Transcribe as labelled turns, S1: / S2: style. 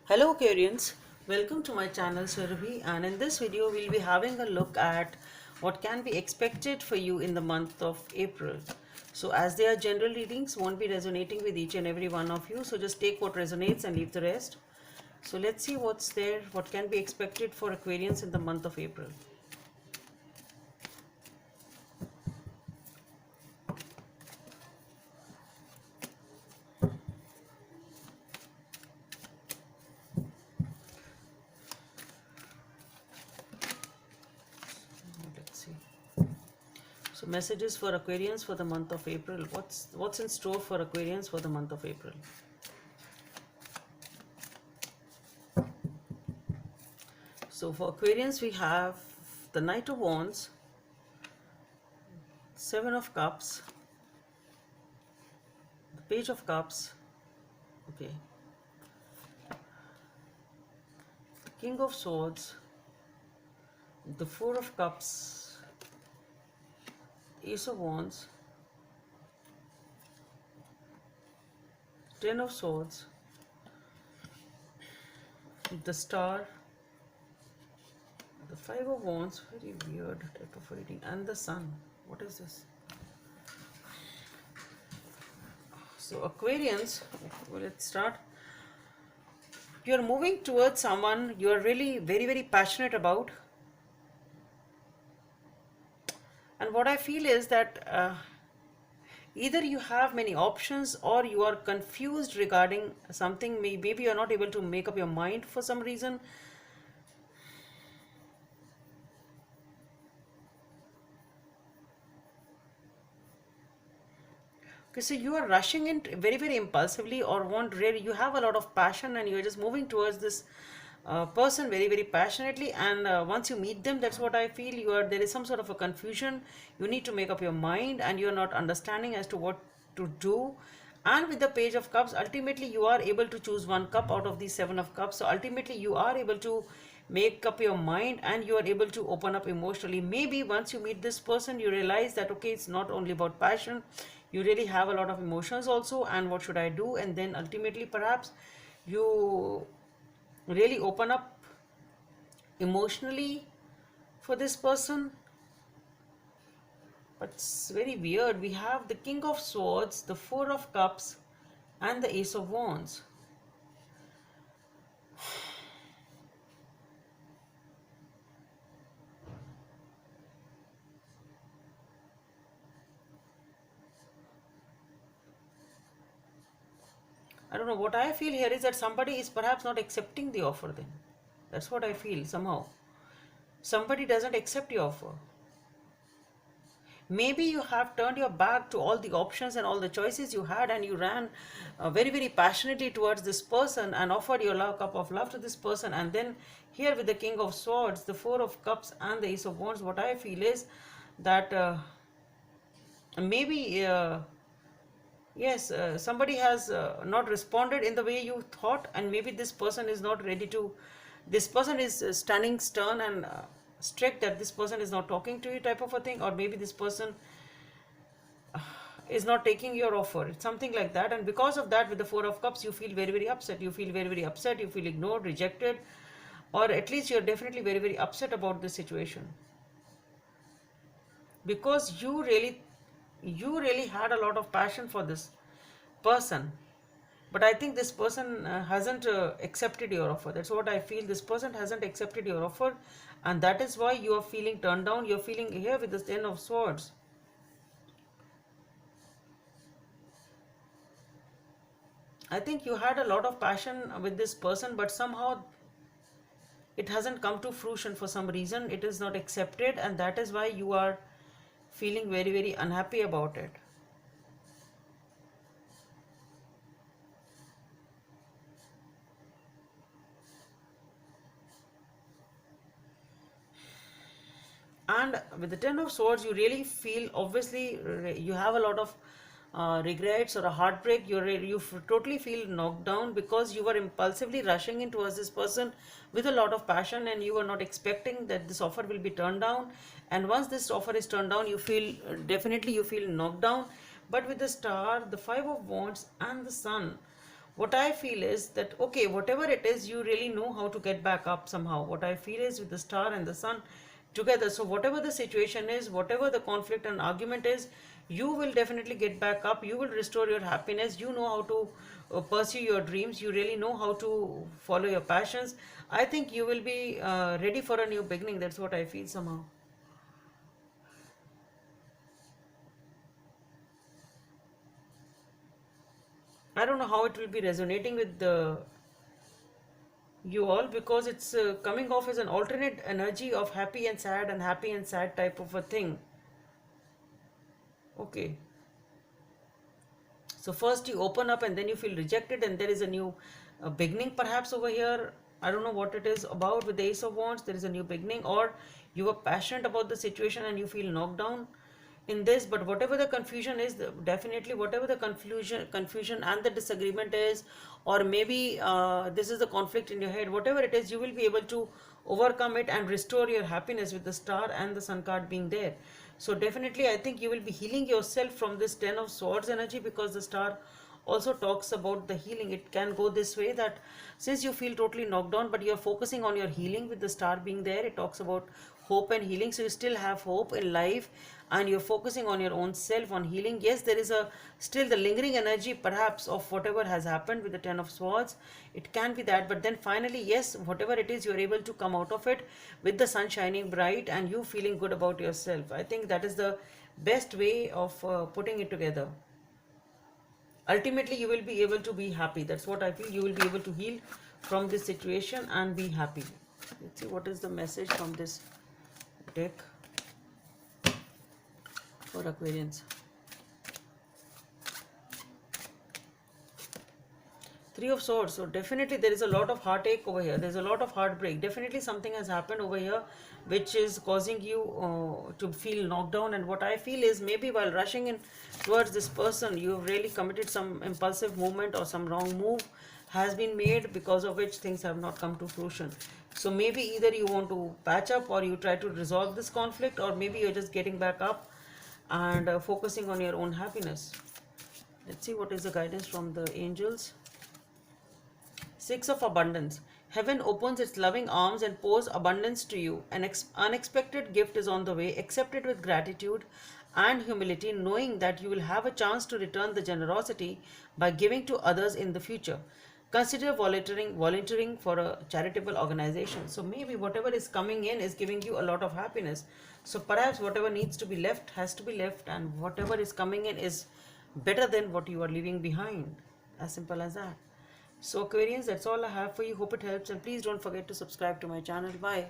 S1: Hello Aquarians, welcome to my channel Surabhi, and in this video we'll be having a look at what can be expected for you in the month of April. So as they are general readings, won't be resonating with each and every one of you, so just take what resonates and leave the rest. So let's see what's there, what can be expected for Aquarians in the month of April. Let's see. So messages for Aquarians for the month of April. What's in store for Aquarians for the month of April? So for Aquarians we have the Knight of Wands, Seven of Cups, the Page of Cups, okay, the King of Swords, the Four of Cups, Ace of Wands, Ten of Swords, the Star, the Five of Wands, very weird type of reading, and the Sun. What is this? So Aquarians, well, let's start. You're moving towards someone you're really very passionate about, and what I feel is that either you have many options or you are confused regarding something. Maybe you're not able to make up your mind for some reason. Okay, so you are rushing in very impulsively, or want really, you have a lot of passion and you're just moving towards this person very passionately, and once you meet them, that's what I feel, there is some sort of a confusion. You need to make up your mind and you're not understanding as to what to do. And with the Page of Cups, ultimately you are able to choose one cup out of these Seven of Cups. So ultimately you are able to make up your mind and you are able to open up emotionally. Maybe once you meet this person, you realize that okay, it's not only about passion, you really have a lot of emotions also, and what should I do? And then ultimately perhaps you really open up emotionally for this person. But it's very weird. We have the King of Swords, the Four of Cups, and the Ace of Wands. I don't know, what I feel here is that somebody is perhaps not accepting the offer then. That's what I feel somehow. Somebody doesn't accept your offer. Maybe you have turned your back to all the options and all the choices you had, and you ran very passionately towards this person and offered your cup of love to this person. And then here with the King of Swords, the Four of Cups, and the Ace of Wands, what I feel is that maybe yes, somebody has not responded in the way you thought, and maybe this person is not ready to, this person is standing stern and strict, that this person is not talking to you type of a thing, or maybe this person is not taking your offer. It's something like that, and because of that, with the Four of Cups, you feel very upset. You feel very upset, you feel ignored, rejected, or at least you're definitely very upset about this situation, because you really had a lot of passion for this person. But I think this person hasn't accepted your offer. That's what I feel. This person hasn't accepted your offer, and that is why you are feeling turned down. You're feeling here with the Ten of Swords. I think you had a lot of passion with this person, but somehow it hasn't come to fruition for some reason. It is not accepted, and that is why you are feeling very unhappy about it. And with the Ten of Swords, you really feel, obviously you have a lot of regrets or a heartbreak. Totally feel knocked down because you were impulsively rushing in towards this person with a lot of passion, and you were not expecting that this offer will be turned down. And once this offer is turned down, you feel, definitely you feel knocked down. But with the Star, the Five of Wands, and the Sun, What I feel is that, okay, whatever it is, you really know how to get back up somehow. What I feel is with the star and the sun together, so whatever the situation is, whatever the conflict and argument is, you will definitely get back up. You will restore your happiness. You know how to pursue your dreams. You really know how to follow your passions. I think you will be ready for a new beginning. That's what I feel somehow. I don't know how it will be resonating with the you all, because it's coming off as an alternate energy of happy and sad and happy and sad type of a thing. Okay, so first you open up and then you feel rejected, and there is a new beginning perhaps over here. I don't know what it is about with the Ace of Wands. There is a new beginning, or you were passionate about the situation and you feel knocked down in this. But whatever the confusion is, definitely whatever the confusion and the disagreement is, or maybe this is the conflict in your head, whatever it is, you will be able to overcome it and restore your happiness with the star and the sun card being there. So definitely I think you will be healing yourself from this 10 of swords energy, because the star also talks about the healing. It can go this way, that since you feel totally knocked down but you're focusing on your healing with the star being there, it talks about hope and healing. So you still have hope in life and you're focusing on your own self, on healing. Yes, there is a still the lingering energy perhaps of whatever has happened with the 10 of swords. It can be that, but then finally, yes, whatever it is, you're able to come out of it with the sun shining bright and you feeling good about yourself. I think that is the best way of putting it together. Ultimately you will be able to be happy. That's what I feel. You will be able to heal from this situation and be happy. Let's see what is the message from this deck for Aquarians. Three of Swords. So definitely there is a lot of heartache over here. There's a lot of heartbreak. Definitely something has happened over here which is causing you to feel knocked down. And what I feel is, maybe while rushing in towards this person, you've really committed some impulsive movement, or some wrong move has been made, because of which things have not come to fruition. So maybe either you want to patch up, or you try to resolve this conflict, or maybe you're just getting back up and focusing on your own happiness. Let's see what is the guidance from the angels. Six of Abundance. Heaven opens its loving arms and pours abundance to you. An unexpected gift is on the way. Accept it with gratitude and humility, knowing that you will have a chance to return the generosity by giving to others in the future. Consider volunteering for a charitable organization. So maybe whatever is coming in is giving you a lot of happiness. So perhaps whatever needs to be left has to be left, and whatever is coming in is better than what you are leaving behind. As simple as that. So Aquarians, that's all I have for you. Hope it helps, and please don't forget to subscribe to my channel. Bye.